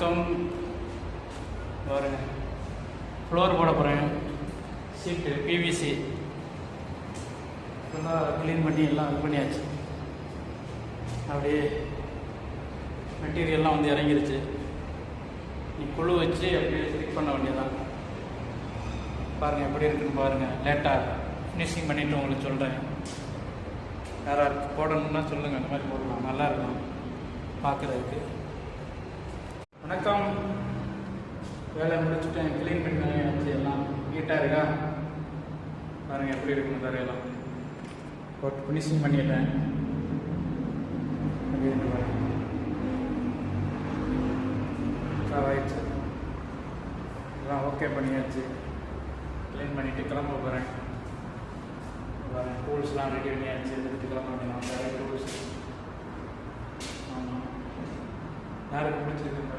வணக்கம். பாருங்க, ஃப்ளோர் போட போகிறேன். சீட்டு பிவிசி எல்லாம் க்ளீன் பண்ணி எல்லாம் இது பண்ணியாச்சு. அப்படியே மெட்டீரியல்லாம் வந்து இறங்கிருச்சு. நீ குழு வச்சு அப்படியே ஸ்டிக் பண்ண வேண்டியதான். பாருங்கள் எப்படி இருக்குன்னு பாருங்கள். லேட்டாக ஃபினிஷிங் பண்ணிவிட்டு உங்களுக்கு சொல்கிறேன். யாராவது போடணுன்னா சொல்லுங்கள், அந்த மாதிரி போடலாம், நல்லாயிருக்கும் பார்க்குறதுக்கு. வணக்கம். வேலை முடிச்சுட்டேன், க்ளீன் பண்ணி வச்சு எல்லாம் நீட்டாக இருக்கா. பாருங்கள் எப்படி இருக்குன்னு தரையெல்லாம் போட்டு ஃபினிஷிங் பண்ணிட்டேன். ஆயிடுச்சு, எல்லாம் ஓகே பண்ணியாச்சு. க்ளீன் பண்ணிவிட்டு கிளம்ப போகிறேன். டூல்ஸ்லாம் ரெடி பண்ணியாச்சு, எடுத்துகிட்டு கிளம்ப வேண்டியதான். வேறு டூல்ஸ். ஆமாம், யாருக்கு பிடிச்சிருக்கு